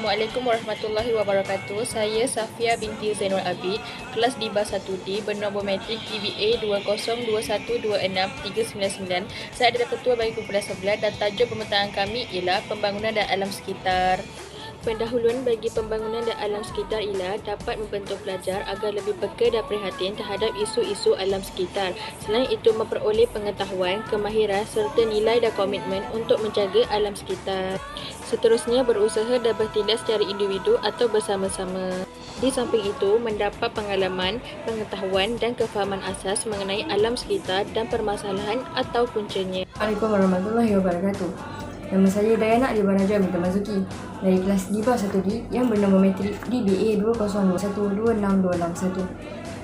Assalamualaikum warahmatullahi wabarakatuh. Saya Safia binti Zainul Abid, kelas DIBA 1D bernombor matrik DBA 2026263999. Saya adalah ketua bagi kumpulan 11 dan tajuk pembintangan kami ialah pembangunan dan alam sekitar. Pendahuluan bagi pembangunan dan alam sekitar ialah dapat membentuk pelajar agar lebih peka dan prihatin terhadap isu-isu alam sekitar. Selain itu, memperoleh pengetahuan, kemahiran serta nilai dan komitmen untuk menjaga alam sekitar. Seterusnya, berusaha dan bertindak secara individu atau bersama-sama. Di samping itu, mendapat pengalaman, pengetahuan dan kefahaman asas mengenai alam sekitar dan permasalahan atau puncanya. Assalamualaikum warahmatullahi wabarakatuh. Nama saya Dayana Aliba Najwa binti Mazuki dari kelas DIBA 1D yang bernombor matrik DBA 2021262661.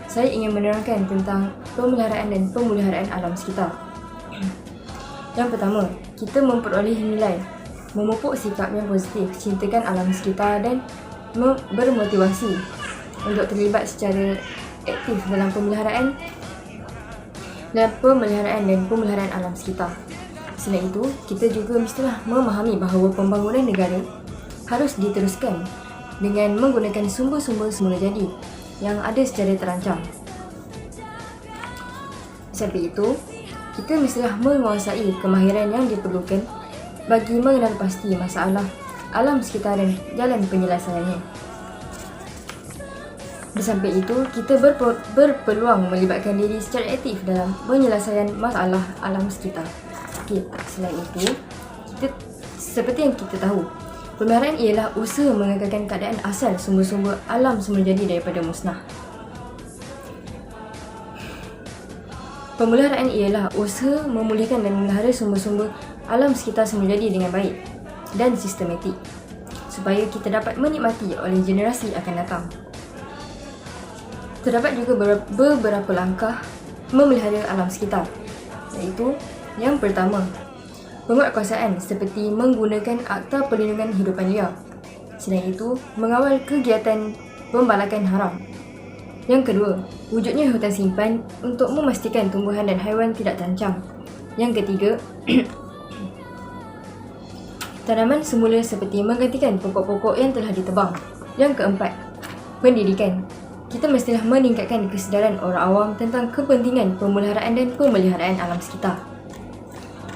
Saya ingin menerangkan tentang pemeliharaan dan pemuliharaan alam sekitar. Yang pertama, kita memperoleh nilai, memupuk sikap yang positif, cintakan alam sekitar dan bermotivasi untuk terlibat secara aktif dalam pemeliharaan dan pemeliharaan alam sekitar. Selain itu, kita juga mestilah memahami bahawa pembangunan negara harus diteruskan dengan menggunakan sumber-sumber semula jadi yang ada secara terancang. Sampai itu, kita mestilah menguasai kemahiran yang diperlukan bagi mengenal pasti masalah alam sekitar dan jalan penyelesaiannya. Sampai itu, kita berpeluang melibatkan diri secara aktif dalam penyelesaian masalah alam sekitar. Selain itu, seperti yang kita tahu, pemeliharaan ialah usaha mengekalkan keadaan asal sumber-sumber alam semula jadi daripada musnah. Pemeliharaan ialah usaha memulihkan dan memelihara sumber-sumber alam sekitar semula jadi dengan baik dan sistematik supaya kita dapat menikmati oleh generasi akan datang. Terdapat juga beberapa langkah memelihara alam sekitar, iaitu yang pertama, penguatkuasaan seperti menggunakan Akta Perlindungan Hidupan Liar. Selain itu, mengawal kegiatan pembalakan haram. Yang kedua, wujudnya hutan simpan untuk memastikan tumbuhan dan haiwan tidak terancam. Yang ketiga, tanaman semula seperti menggantikan pokok-pokok yang telah ditebang. Yang keempat, pendidikan. Kita mestilah meningkatkan kesedaran orang awam tentang kepentingan pemeliharaan dan pemeliharaan alam sekitar.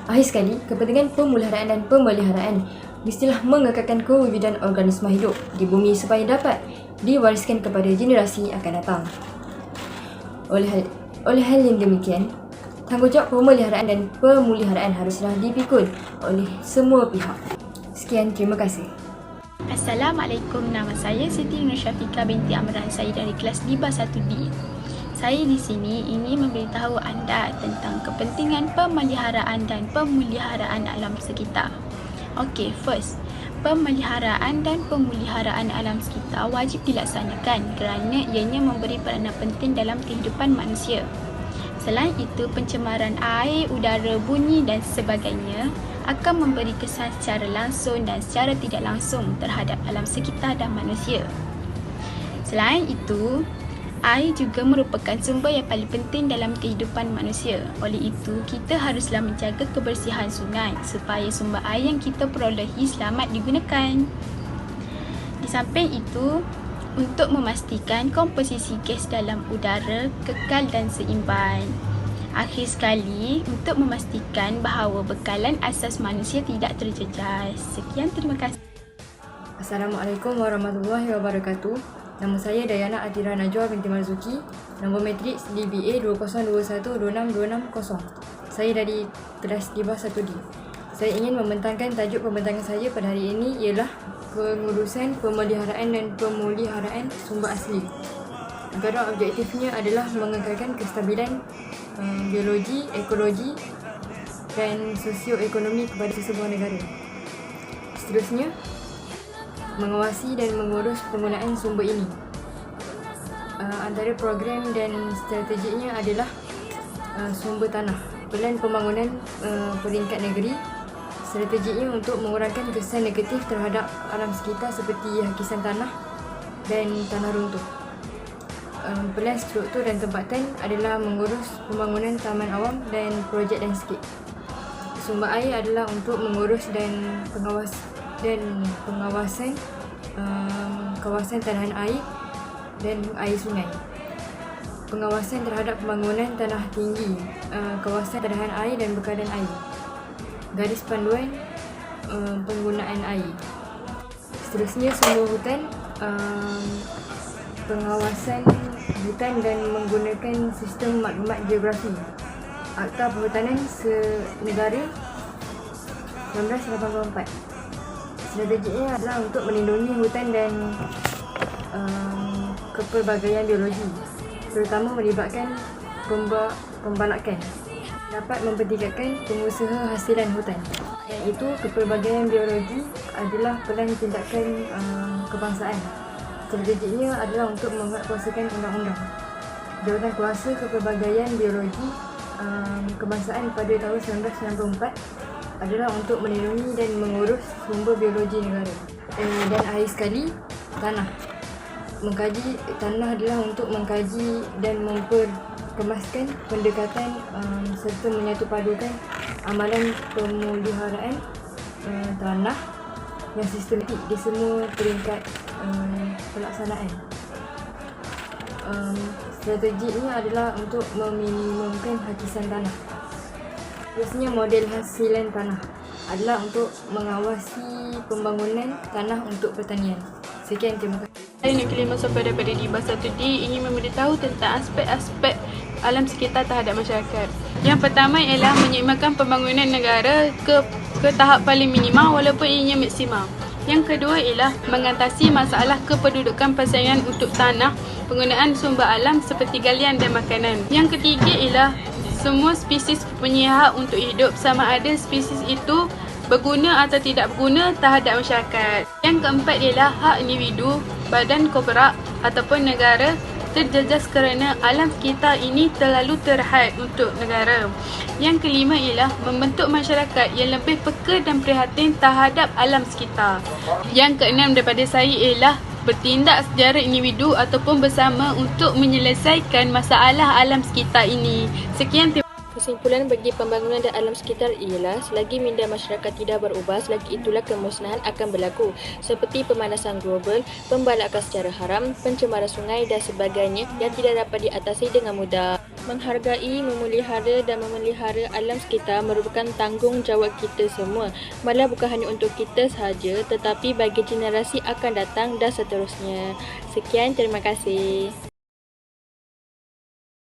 Akhir sekali, kepentingan pemeliharaan dan pemeliharaan mestilah mengekalkan kewujudan organisma hidup di bumi supaya dapat diwariskan kepada generasi akan datang. Oleh hal yang demikian, tanggungjawab pemeliharaan dan pemuliharaan haruslah dipikul oleh semua pihak. Sekian, terima kasih. Assalamualaikum, nama saya Siti Nur Syafiqah binti Amran. Saya dari kelas DIBA 1D. Saya di sini ingin memberitahu anda tentang kepentingan pemeliharaan dan pemuliharaan alam sekitar. Okey, first, pemeliharaan dan pemuliharaan alam sekitar wajib dilaksanakan kerana ianya memberi peranan penting dalam kehidupan manusia. Selain itu, pencemaran air, udara, bunyi dan sebagainya akan memberi kesan secara langsung dan secara tidak langsung terhadap alam sekitar dan manusia. Selain itu, air juga merupakan sumber yang paling penting dalam kehidupan manusia. Oleh itu, kita haruslah menjaga kebersihan sungai supaya sumber air yang kita perolehi selamat digunakan. Di samping itu, untuk memastikan komposisi gas dalam udara kekal dan seimbang. Akhir sekali, untuk memastikan bahawa bekalan asas manusia tidak terjejas. Sekian, terima kasih. Assalamualaikum warahmatullahi wabarakatuh. Nama saya Dayana Atira Najwa binti Marzuki, nombor matrik DBA 2021262660. Saya dari kelas DIBA 1D. Saya ingin membentangkan tajuk pembentangan saya pada hari ini ialah pengurusan, pemeliharaan dan pemuliharaan sumber asli. Antara objektifnya adalah mengekalkan kestabilan biologi, ekologi dan sosioekonomi kepada sesebuah negara. Seterusnya, mengawasi dan mengurus penggunaan sumber ini. Antara program dan strateginya adalah sumber tanah, pelan pembangunan peringkat negeri, strateginya untuk mengurangkan kesan negatif terhadap alam sekitar seperti hakisan tanah dan tanah runtuh. Pelan struktur dan tempatan adalah mengurus pembangunan taman awam dan projek landscape. Sumber air adalah untuk mengurus dan pengawasan kawasan tanahan air dan air sungai. Pengawasan terhadap pembangunan tanah tinggi, kawasan tanahan air dan bekalan air. Garis panduan penggunaan air. Seterusnya, sumber hutan, pengawasan hutan dan menggunakan sistem maklumat geografi. Akta Perhutanan Senegara 1984. Strateginya adalah untuk melindungi hutan dan kepelbagaian biologi, terutama melibatkan pembalakan. Dapat mempertingkatkan pengusaha hasilan hutan. Iaitu kepelbagaian biologi adalah pelan tindakan kebangsaan. Strateginya adalah untuk menguatkuasakan undang-undang. Jawatan Kuasa Kepelbagaian Biologi Kebangsaan pada tahun 1994 adalah untuk melindungi dan mengurus sumber biologi negara. Dan akhir sekali, tanah. Mengkaji tanah adalah untuk mengkaji dan memperkemaskan pendekatan serta menyatupadukan amalan pemeliharaan tanah yang sistematik di semua peringkat pelaksanaan. Strateginya adalah untuk meminimumkan hakisan tanah. Seterusnya, model hasilan tanah adalah untuk mengawasi pembangunan tanah untuk pertanian. Sekian, terima kasih. Saya Nukil Masa daripada DIBA 1D ingin memberitahu tentang aspek-aspek alam sekitar terhadap masyarakat. Yang pertama ialah menyeimbangkan pembangunan negara ke tahap paling minima walaupun ianya maksima. Yang kedua ialah mengatasi masalah kependudukan persaingan untuk tanah, penggunaan sumber alam seperti galian dan makanan. Yang ketiga ialah semua spesies mempunyai hak untuk hidup, sama ada spesies itu berguna atau tidak berguna terhadap masyarakat. Yang keempat ialah hak individu, badan korporat ataupun negara terjejas kerana alam sekitar ini terlalu terhad untuk negara. Yang kelima ialah membentuk masyarakat yang lebih peka dan prihatin terhadap alam sekitar. Yang keenam daripada saya ialah bertindak secara individu ataupun bersama untuk menyelesaikan masalah alam sekitar ini. Sekian. Kesimpulan bagi pembangunan dan alam sekitar ialah selagi minda masyarakat tidak berubah, selagi itulah kemusnahan akan berlaku seperti pemanasan global, pembalakan secara haram, pencemaran sungai dan sebagainya yang tidak dapat diatasi dengan mudah. Menghargai, memelihara dan memelihara alam sekitar merupakan tanggungjawab kita semua. Malah bukan hanya untuk kita sahaja tetapi bagi generasi akan datang dan seterusnya. Sekian, terima kasih.